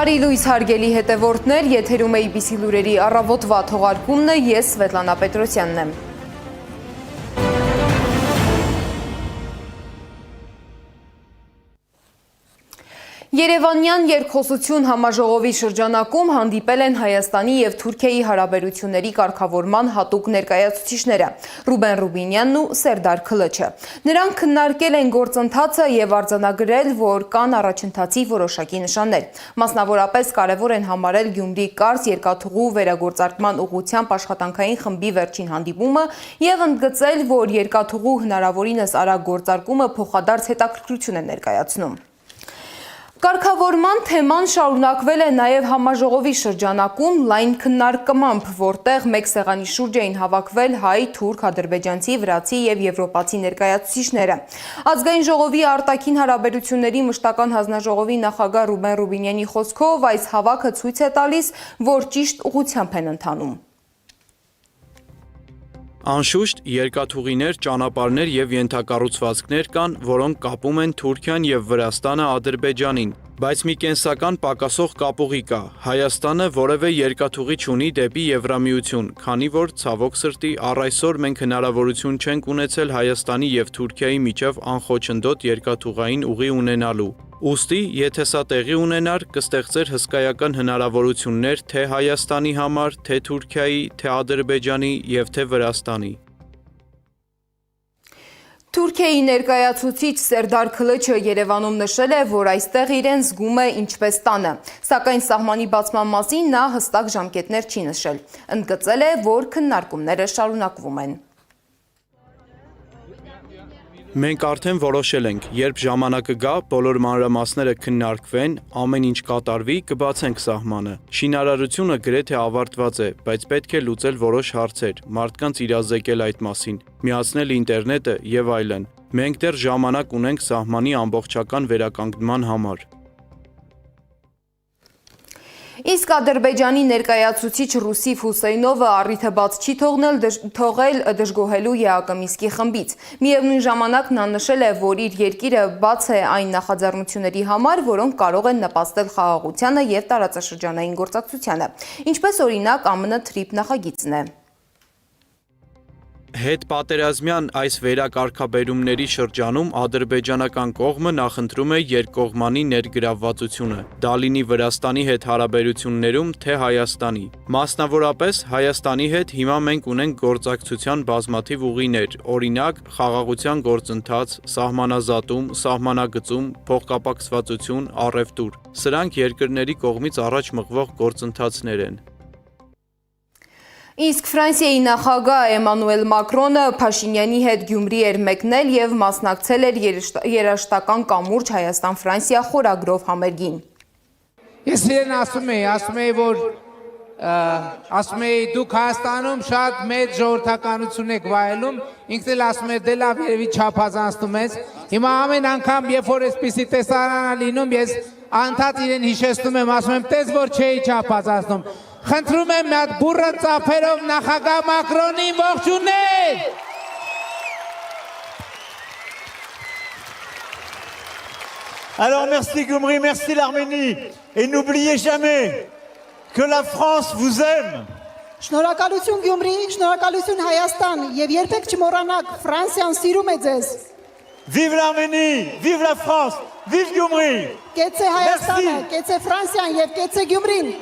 Բարի լույս հարգելի հետևորդներ, եթերում ABC լուրերի առավոտվա թողարկումն է, ես Սվետլանա Պետրոսյանն եմ։ Երևանյան երկխոսություն համաժողովի շրջանակում հանդիպել են Հայաստանի և Թուրքիայի հարաբերությունների կարգավորման հատուկ ներկայացուցիչները Ռուբեն Ռուբինյանն ու Սերդար Քլչը։ Նրանք քննարկել են գործընթացը և արձանագրել, որ կան առաջընթացի որոշակի նշաններ։ Մասնավորապես կարևոր են համարել Գյումրի-Կարս երկաթուղու վերագործարկման ուղղությամբ աշխատանքային խմբի վերջին հանդիպումը և ընդգծել, որ երկաթուղու հնարավորինս արագ գործարկումը փոխադարձ հետաքրքրություն է ներկայացնում։ Կարգավորման թեման շարունակվել է նաև համաժողովի շրջանակում լայն քննարկմամբ, որտեղ մեկ սեղանի շուրջ էին հավաքվել հայ, թուրք, ադրբեջանցի, վրացի և եվրոպացի ներկայացուցիչները։ Ազգային ժողովի արտաքին հարաբերությունների մշտական հանձնաժողովի նախագահ Ռուբեն Ռուբինյանի խոսքով այս հավաքը ցույց է տալիս, որ ճիշտ ուղղությամբ են ընթանում։ Անշուշտ երկաթուղիներ, ճանապարհներ եւ ենթակառուցվածքներ կան, որոնք կապում են Թուրքիան եւ Վրաստանը Ադրբեջանին, բայց մի կենսական պակասող կապուղի կա։ Հայաստանը որևէ երկաթուղի չունի դեպի Եվրամիություն, քանի որ ցավոք սրտի առ այսօր մենք հնարավորություն չենք ունեցել Հայաստանի եւ Թուրքիայի միջև անխոչնդոտ երկաթուղային ուղի ունենալու։ Ուստի, եթե սա տեղի ունենար, կստեղծեր հսկայական հնարավորություններ թե Հայաստանի համար, թե Թուրքիայի, թե Ադրբեջանի և թե Վրաստանի։ Թուրքիայի ներկայացուցիչ Սերդար Քլչը Երևանում նշել է, որ այստեղ իրեն զգում է ինչպես տանը, սակայն սահմանի բացման մասին նա հստակ ժամկետներ չի նշել։ Ընդգծել է, որ քննարկումները շարունակվում են։ Մենք արդեն որոշել ենք, երբ ժամանակը գա, բոլոր մանրամասները քննարկվեն, ամեն ինչ կատարվի, կբացենք սահմանը։ Շինարարությունը գրեթե ավարտված է, բայց պետք է լուծել որոշ հարցեր, մարդկանց իրազեկել այդ մասին, միացնել ինտերնետը եւ այլն։ Մենք դեռ ժամանակ ունենք սահմանի ամբողջական վերականգնման համար։ Իսկ Ադրբեջանի ներկայացուցիչ Ռուսիֆ Հուսեյնովը առիթը բաց չի թողել դժգոհելու ԵԱԿ Մինսկի խմբից։ Միևնույն ժամանակ նա նշել է, որ իր երկիրը բաց է այն նախաձեռնությունների համար, որոնք կարող են նպաստել խաղաղությանը և տարածաշրջանային գործակցությանը, ինչպես օրինակ ԱՄՆ թրիփ նախագիծն է։ Հետպատերազմյան այս վերակարգաբերումների շրջանում ադրբեջանական կողմը նախընտրում է երկկողմանի ներգրավվածությունը, դա լինի Վրաստանի հետ հարաբերություններում, թե Հայաստանի։ Մասնավորապես, Հայաստանի հետ հիմա մենք ունենք գործակցության բազմաթիվ ուղիներ, օրինակ, խաղաղության գործընթաց, սահմանազատում, սահմանագծում, փոխկապակցվածություն, առևտուր։ Սրանք երկրների կողմից առաջ մղվող գործընթացներ են։ Իսկ Ֆրանսիայի նախագահ Էմանուել Մակրոնը Փաշինյանի հետ Գյումրի էր մեկնել և մասնակցել էր երաժշտական կամուրջ Հայաստան-Ֆրանսիա խորագրով համերգին։ Ես իրեն ասում էի, որ դուք Հայաստանում շատ մեծ ժողովրդականություն եք վայելում, ինքն էլ ասում է դե լավ երևի չափազանցնում ես։ Հիմա ամեն անգամ, երբ որ այսպիսի տեսարան է լինում, ես անդադ իրեն հիշեցնում եմ, ասում եմ, տես որ չէի չափազանցնում։ Խնդրում եմ մի հատ բուռը ծափերով նախագահ Մակրոնին ողջունել։ Alors merci Gyumri, merci l'Arménie et n'oubliez jamais que la France vous aime. Շնորհակալություն Գյումրի, շնորհակալություն Հայաստան եւ երբեք չմոռանաք Ֆրանսիան սիրում է ձեզ։ Vive l'Arménie, vive la France, vive Gyumri. Կեցե Հայաստանը, կեցե Ֆրանսիան եւ կեցե Գյումրին։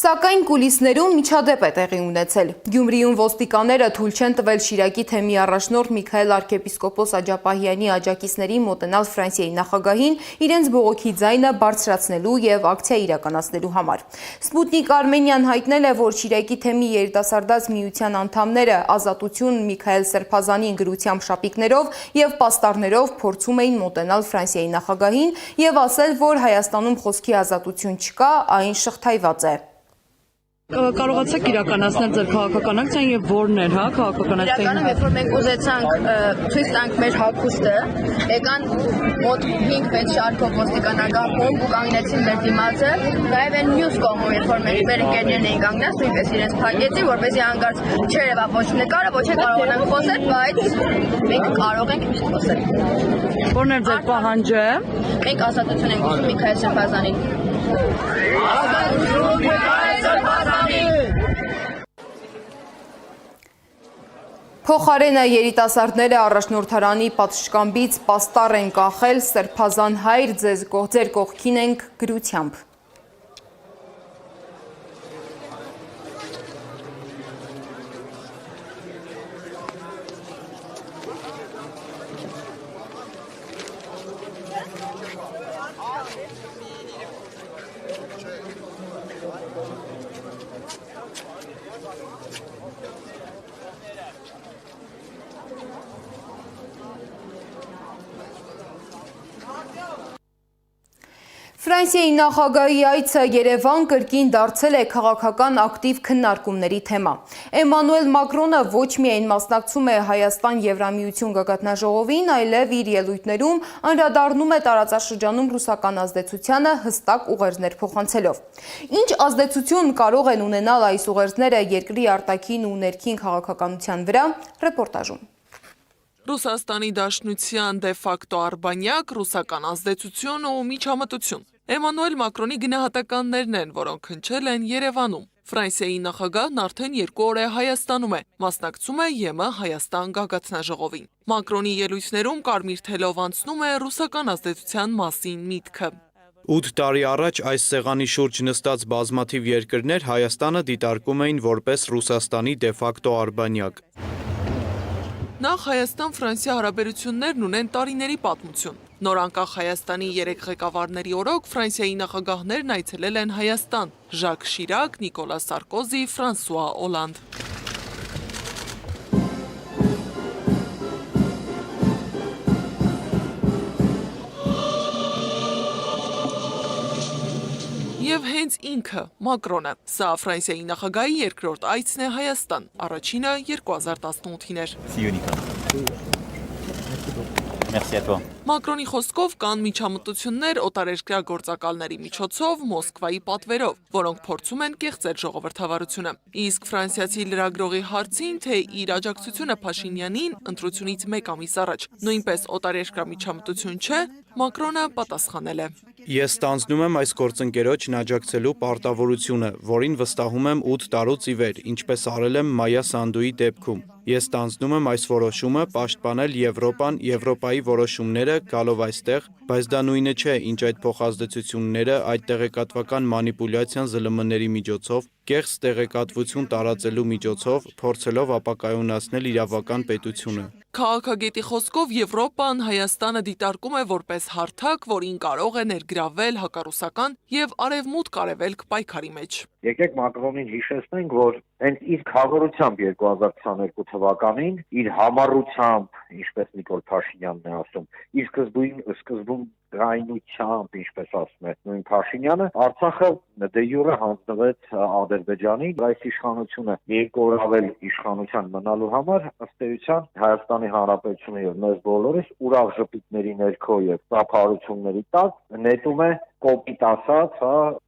Սակայն կուլիսներում միջադեպ է տեղի ունեցել։ Գյումրիում ոստիկանները թույլ չեն տվել Շիրակի թեմի առաջնորդ Միքայել arczepiskopos Աջապահյանի աջակիցների մոտենալ Ֆրանսիայի նախագահին իրենց բողոքի ձայնը բարձրացնելու և ակցիա իրականացնելու համար։ Սպուտնիկ Արմենիան հայտնել է, որ Շիրակի թեմի երիտասարդաց միության անդամները Ազատություն Միքայել Սրբազանի գրությամբ շապիկներով և պաստառներով փորձում էին մոտենալ Ֆրանսիայի նախագահին և ասել, որ Հայաստանում խոսքի ազատություն չկա, այն շղթայված է։ Կարողացաք իրականացնել ձեր քաղաքական ակցիան եւ որն էր, հա, քաղաքական ակցիան։ Իրականում, երբ որ մենք ուզեցանք ցույց տանք մեր հագուստը, եկան մոտ 5-6 շարքով ոստիկանական խումբ ու կանգնեցին մեր դիմացը, նաև այն մյուս կողմում, երբ որ մենք մեր ընկերներն էին կանգնած, նույնպես իրենց փակեցին, որպեսզի հանկարծ չերևա ոչ նկարը, ոչ էլ կարողանանք խոսել, բայց մենք կարող ենք միշտ խոսել։ Որն էր ձեր պահանջը։ Մենք ազատություն ենք ուզում Միքայել Սրբազանին։ Ազատություն Միքայել Սրբազանին։ Փոխարենը երիտասարդները առաջնորդարանի պատշգամբից պաստառ են կախել Սրբազան հայր ձեր կողքին ենք գրությամբ։ Ֆրանսիայի նախագահի այցը Երևան կրկին դարձել է քաղաքական ակտիվ քննարկումների թեմա։ Էմանուել Մակրոնը ոչ միայն մասնակցում է Հայաստան-Եվրամիություն գագաթնաժողովին, այլև իր ելույթներում անդրադառնում է տարածաշրջանում ռուսական ազդեցությանը հստակ ուղերձներ փոխանցելով։ Ինչ ազդեցություն կարող են ունենալ այս ուղերձները երկրի արտաքին ու ներքին քաղաքականության վրա, ռեպորտաժում։ Ռուսաստանի Դաշնության դեֆակտո արբանյակ, ռուսական ազդեցություն ու միջամտություն։ Էմանուել Մակրոնի գնահատականներն են, որոնք հնչել են Երևանում։ Ֆրանսիայի նախագահն արդեն 2 օր է Հայաստանում է, մասնակցում է ԵՄ Հայաստան գագաթնաժողովին։ Մակրոնի ելույթներում կարմիր թելով անցնում է ռուսական ազդեցության մասին միտքը։ 8 տարի առաջ այս սեղանի շուրջ նստած բազմաթիվ երկրներ Հայաստանը դիտարկում էին որպես Ռուսաստանի դեֆակտո արբանյակ։ Նախ Հայաստան-Ֆրանսիա հարաբերություններն ունեն տարիների պատմություն։ Նոր անկախ Հայաստանի 3 ղեկավարների օրոք Ֆրանսիայի նախագահներն այցելել են Հայաստան՝ Ժակ Շիրակ, Նիկոլա Սարկոզի, Ֆրանսուଆ Օլանդ։ Եվ հենց ինքը, Մակրոնը, սա Ֆրանսիայի նախագահի երկրորդ այցն է Հայաստան, առաջինը 2018-ին էր։ Մակրոնի խոսքով կան միջամտություններ օտարերկրյա գործակալների միջոցով Մոսկվայի պատվերով, որոնք փորձում են կեղծել ժողովրդավարությունը։ Իսկ ֆրանսիացի լրագրողի հարցին, թե իր աջակցությունը Փաշինյանին ընտրությունից 1 ամիս առաջ նույնպես օտարերկրյա միջամտություն չէ, Մակրոնը պատասխանել է. Ես ստանձնում եմ այս գործընկերոջն աջակցելու պարտավորությունը, որին վստահում եմ 8 տարուց ի վեր, ինչպես արել եմ Մայա Սանդուի դեպքում։ Ես ստանձնում եմ այս որոշումը պաշտպանել Եվրոպան, Եվրոպայի որոշումները գալով այստեղ, բայց դա նույնը չէ, ինչ այդ փոխազդեցությունները, այդ տեղեկատվական մանիպուլյացիան ԶԼՄ-ների միջոցով, կեղծ տեղեկատվություն տարածելու միջոցով, փորձելով ապակայունացնել իրավական պետությունը։ Քաղաքագետի խոսքով Եվրոպան Հայաստանը դիտարկում է որպես հարթակ, որին կարող է ներգրավել հակառուսական եւ արևմուտք արևելք պայքարի մեջ։ Եկեք Մակրոնին հիշեցնենք, որ հենց իր խաղաղությամբ 2022 թվականին, իր համառությամբ, ինչպես Նիկոլ Փաշինյանն է ասում, իր սկզբում գայնությամբ, ինչպես ասում է նույն Փաշինյանը, Արցախը դե յուրե հանձնվեց Ադրբեջանին, այս իշխանությունը երկորավել իշխանության մնալու համար, ըստ էության Հայաստանի Հանրապետությունը եւ մեզ բոլորիս ուրախ ժպիտների ներքո եւ ծափարությունների տակ նետում է կոպիտ ասած,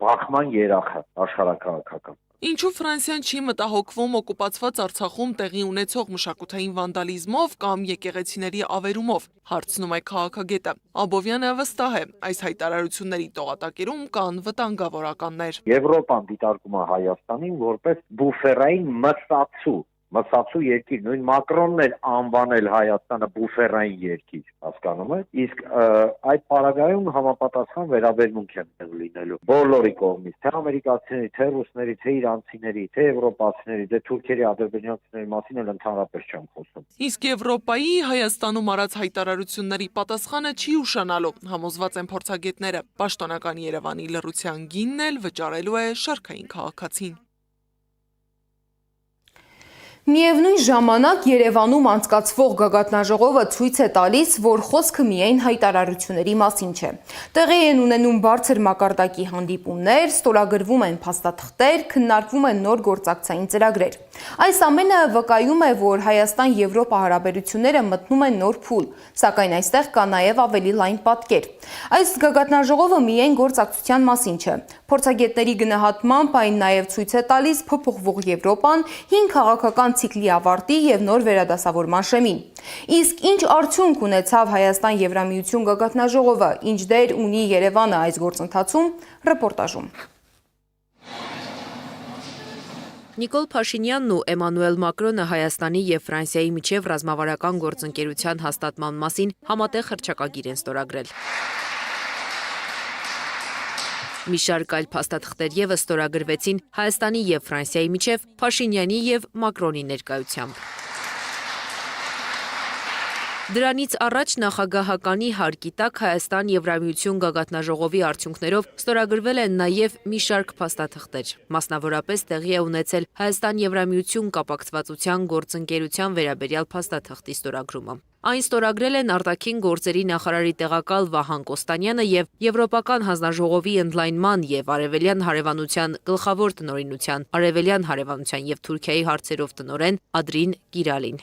բախման երախը աշխարհակաղակական։ Ինչու Ֆրանսիան չի մտահոգվում օկուպացված Արցախում տեղի ունեցող մշակութային վանդալիզմով կամ եկեղեցիների ավերումով, հարցնում է քաղաքագետը։ Աբովյանը վստահ է, այս հայտարարությունների տողատակերում կան վտանգավորականներ։ Եվրոպան դիտարկում է Հայաստանին որպես բուֆերային մսացու երկիր, նույն Մակրոնն էր անվանել Հայաստանը բուֆերային երկիր, հասկանում եք։ Իսկ այդ պարագայում համապատասխան վերաբերմունք է լինելու բոլորի կողմից, թե ամերիկացիների, թե ռուսների, թե իրանցիների, թե եվրոպացիների, թե թուրքերի, ադրբեջանցիների մասին էլ ընդհանրապես չեմ խոսում։ Իսկ Եվրոպայի Հայաստանում արած հայտարարությունների պատասխանը չի ուշանալու, համոզված են փորձագետները։ Պաշտոնական Երևանի լռության գինն էլ վճարելու է շարքային քաղաքացին։ Միևնույն ժամանակ Երևանում անցկացվող գագաթնաժողովը ցույց է տալիս, որ խոսքը միայն հայտարարությունների մասին չէ։ Տեղի են ունենում բարձր մակարդակի հանդիպումներ, ստորագրվում են փաստաթղթեր, քննարկվում են նոր գործակցային ծրագրեր։ Այս ամենը վկայում է, որ Հայաստան-Եվրոպա հարաբերությունները մտնում են նոր փուլ, սակայն այստեղ կա նաև ավելի լայն պատկեր։ Այս գագաթնաժողովը միայն գործակցության մասին չէ։ Փորձագետների գնահատմամբ այն նաև ցույց է տալիս փոփոխվող Եվրոպան, հին քաղաքական ցիկլի ավարտի եւ նոր վերադասավորման շեմին։ Իսկ ինչ արդյունք ունեցավ Հայաստան-Եվրամիություն գագաթնաժողովը, ինչ դեր ունի Երևանը այս գործընթացում, ռեպորտաժում։ Նիկոլ Փաշինյանն ու Էմանուել Մակրոնը Հայաստանի եւ Ֆրանսիայի միջև ռազմավարական գործընկերության հաստատման մասին համատեղ հռչակագիր են ստորագրել։ Մի շարք այլ փաստաթղթեր եւս ստորագրվեցին Հայաստանի եւ Ֆրանսիայի միջև Փաշինյանի եւ Մակրոնի ներկայությամբ։ Դրանից առաջ նախագահականի հարկի տակ Հայաստան-Եվրամիություն գագաթնաժողովի արդյունքներով ստորագրվել են նաև մի շարք փաստաթղթեր։ Մասնավորապես տեղի է ունեցել Հայաստան-Եվրամիություն կապակցվածության գործընկերության վերաբերյալ փաստաթղթի ստորագրումը։ Այն ստորագրել են արտաքին գործերի նախարարի տեղակալ Վահան Կոստանյանը եւ Եվրոպական հանձնաժողովի ընդլայնման եւ արևելյան հարևանության գլխավոր տնօրինության, արևելյան հարևանության եւ Թուրքիայի հարցերով տնօրեն Ադրին Կիրալին։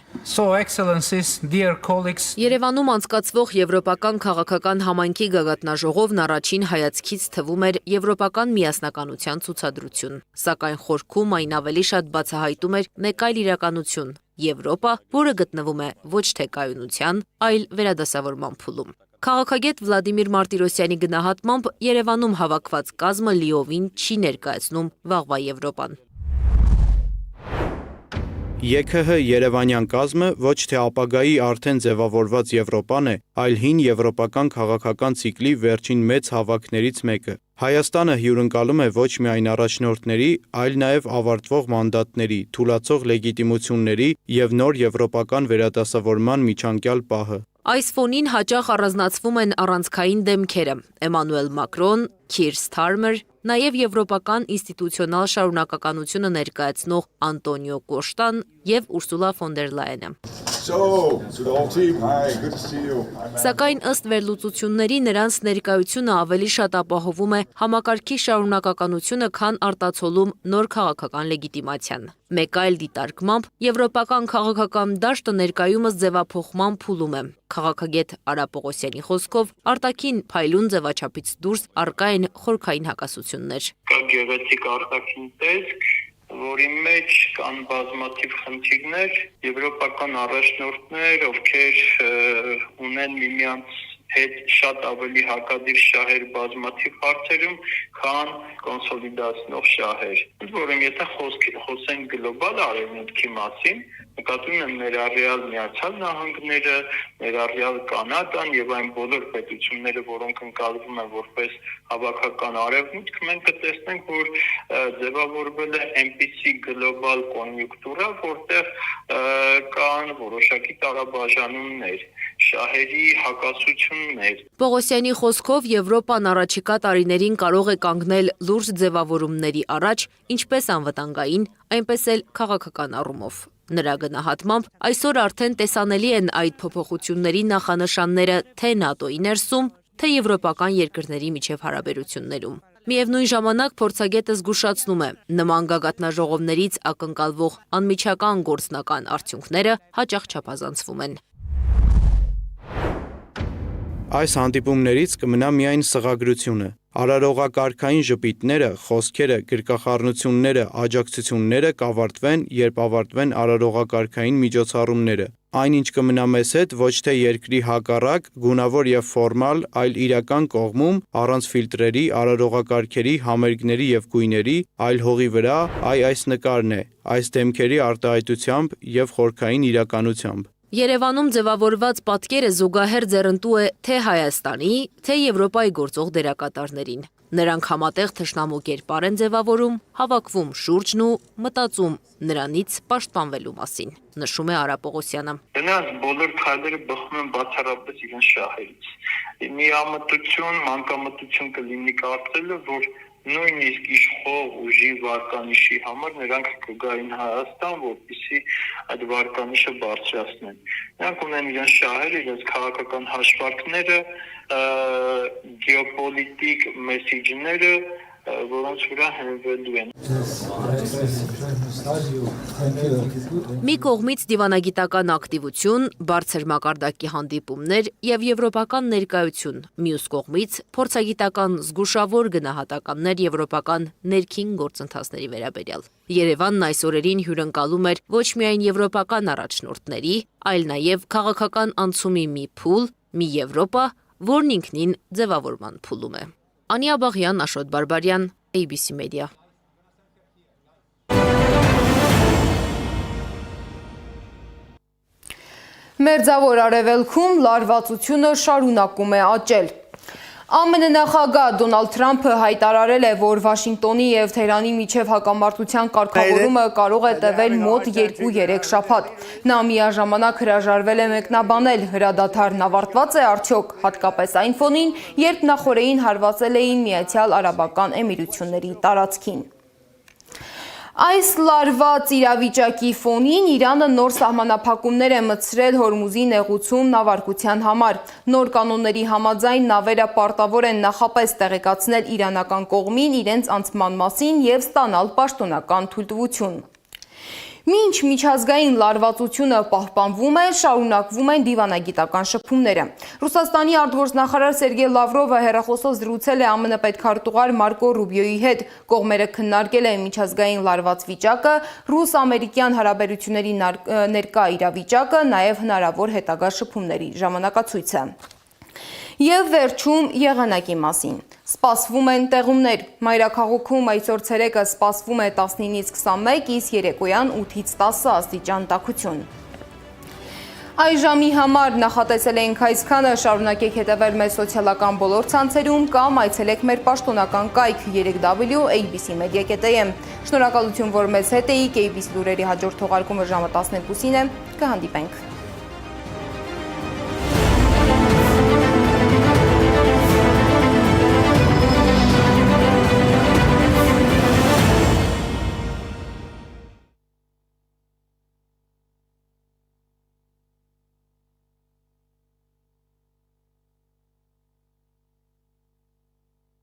Երևանում անցկացվող Եվրոպական քաղաքական համայնքի գագաթնաժողովն առաջին հայացքից թվում էր եվրոպական միասնականության ցուցադրություն, սակայն խորքում այն ավելի շատ բացահայտում էր մեկ այլ իրականություն՝ Եվրոպա, որը գտնվում է ոչ թե կայունության, այլ վերադասավորման փուլում։ Քաղաքագետ Վլադիմիր Մարտիրոսյանի գնահատմամբ Երևանում հավաքված կազմը լիովին չի ներկայացնում վաղվա Եվրոպան։ ԵՔՀ Երևանյան կազմը ոչ թե ապագայի արդեն ձևավորված Եվրոպան է, այլ հին եվրոպական քաղաքական ցիկլի վերջին մեծ հավաքներից մեկը։ Հայաստանը հյուրընկալում է ոչ միայն առաջնորդների, այլ նաև ավարտվող մանդատների, թուլացող լեգիտիմությունների եւ նոր եվրոպական վերադասավորման միջանկյալ պահը։ Այս ֆոնին հաճախ առանձնացվում են առանցքային դեմքերը՝ Էմանուել Մակրոն, Քիր Սթարմեր, նաև եվրոպական ինստիտուցիոնալ շարունակականությունը ներկայացնող Անտոնիո Կոշտան եւ Ուրսուլա ֆոն դեր Լայենը։ Սակայն ըստ վերլուծությունների նրանց ներկայությունը ավելի շատ ապահովում է համակարգի շարունակականությունը, քան արտացոլում նոր քաղաքական լեգիտիմացիան։ Մեկ այլ դիտարկմամբ եվրոպական քաղաքական դաշտը ներկայումս ձևափոխման փուլում է։ Քաղաքագետ Արա Պողոսյանի խոսքով արտաքին փայլուն ձևաչափից դուրս առկա են խորքային հակասություններ։ Կա գեղեցիկ արտաքին տեսք, որի մեջ կան բազմաթիվ խնդիրներ, եվրոպական առաջնորդներ, ովքեր ունեն միմյանց հետ շատ ավելի հակադիր շահեր բազմաթիվ հարցերում, քան կոնսոլիդացնող շահեր։ Ընդ որում, եթե խոսենք գլոբալ արևմուտքի մասին, նկատում եմ ներառյալ Միացյալ Նահանգները, ներառյալ Կանադան եւ այն բոլոր պետությունները, որոնք ընկալվում են որպես հավաքական արևմուտք, մենք կտեսնենք, որ ձևավորվել է այնպիսի գլոբալ կոնյունկտուրա, որտեղ կան որոշակի տարաբաժանումներ, շահերի հակասություններ։ Պողոսյանի խոսքով Եվրոպան առաջիկա տարիներին կարող է կանգնել լուրջ ձևավորումների առաջ, ինչպես անվտանգային, այնպես էլ քաղաքական առումով։ Նրա գնահատմամբ այսօր արդեն տեսանելի են այդ փոփոխությունների նախանշանները թե ՆԱՏՕ-ի ներսում, թե եվրոպական երկրների միջև հարաբերություններում։ Միևնույն ժամանակ փորձագետը զգուշացնում է, նման գագաթնաժողովներից ակնկալվող անմիջական գործնական արդյունքները հաճախ չափազանցվում են։ Այս հանդիպումներից կմնա միայն սղագրությունը։ Արարողակարգային ժպիտները, խոսքերը, գրկախառնությունները, աջակցությունները կավարտվեն, երբ ավարտվեն արարողակարգային միջոցառումները։ Այն, ինչ կմնա մեզ հետ, ոչ թե երկրի հակառակ, գունավոր եւ ֆորմալ, այլ իրական կողմում, առանց ֆիլտրերի, արարողակարգերի, համերգների եւ գույների, այլ հողի վրա, այս նկարն է, այս դեմքերի արտահայտությամբ եւ խորքային իրականությամբ։ Երևանում ձևավորված պատկերը զուգահեռ ձեռնտու է թե Հայաստանի, թե Եվրոպայի գործող դերակատարներին։ Նրանք համատեղ թշնամու կերպար են ձևավորում, հավաքվում շուրջն ու մտածում նրանից պաշտպանվելու մասին, նշում է Արա Պողոսյանը։ Դրանց բոլոր քայլերը բխում են բացառապես իրենց շահերից։ Միամտություն, մանկամտություն կլինի կարծելը, որ նույնիսկ իշխող ուժի վարկանիշի համար նրանք կգային Հայաստան, որպեսզի այդ վարկանիշը բարձրացնեն։ Նրանք ունեն իրենց շահերը, իրենց քաղաքական հաշվարկները, գեոպոլիտիկ մեսիջները, որոնց վրա հենվելու են։ Մի կողմից դիվանագիտական ակտիվություն, բարձր մակարդակի հանդիպումներ եւ եվրոպական ներկայություն, մյուս կողմից փորձագիտական զգուշավոր գնահատականներ եվրոպական ներքին գործընթացների վերաբերյալ։ Երևանն այս օրերին հյուրընկալում էր ոչ միայն եվրոպական առաջնորդների, այլ նաեւ քաղաքական անցումի մի փուլ, մի Եվրոպա, որն ինքնին ձևավորման փուլում է։ Անիա Բաղյան, Աշոտ Բարբարյան, ABC Media։ Մերձավոր արևելքում լարվածությունը շարունակում է աճել։ ԱՄՆ նախագահ Դոնալդ Թրամփը հայտարարել է, որ Վաշինգտոնի եւ Թեհրանի միջև հակամարտության կարգավորումը կարող է տևել մոտ 2-3 շաբաթ։ Նա միաժամանակ հրաժարվել է մեկնաբանել, հրադադարն ավարտված է արդյոք, հատկապես այն ֆոնին, երբ նախորդին հարվածել էին Միացյալ Արաբական Էմիրությունների տարածքին։ Այս լարված իրավիճակի ֆոնին Իրանը նոր սահմանափակումներ է մտցրել Հորմուզի նեղուցում նավարկության համար։ Նոր կանոնների համաձայն նավերը պարտավոր են նախապես տեղեկացնել իրանական կողմին իրենց անցման մասին եւ ստանալ պաշտոնական թույլտվություն։ Մինչ միջազգային լարվածությունը պահպանվում է, շարունակվում են դիվանագիտական շփումները։ Ռուսաստանի արտգործնախարար Սերգեյ Լավրովը հեռախոսով զրուցել է ԱՄՆ պետքարտուղար Մարկո Ռուբիոյի հետ։ Կողմերը քննարկել են միջազգային լարված վիճակը, ռուս-ամերիկյան հարաբերությունների ներկա իրավիճակը, նաև հնարավոր հետագա շփումների ժամանակացույցը։ Եվ վերջում եղանակի մասին։ Սպասվում են տեղումներ։ Մայրաքաղաքում այսօր ցերեկը սպասվում է 19-ից 21, իսկ երեկոյան 8-ից 10 աստիճան տաքություն։ Այս ժամի համար նախատեսել ենք այսքանը, շարունակեք հետևել մեր սոցիալական բոլոր ցանցերում կամ այցելեք մեր պաշտոնական կայք 3w.abcmedia.am։ Շնորհակալություն, որ մեզ հետ էիք, ABC լուրերի հաջորդ թողարկումը ժամը 12-ին է, կհանդիպենք։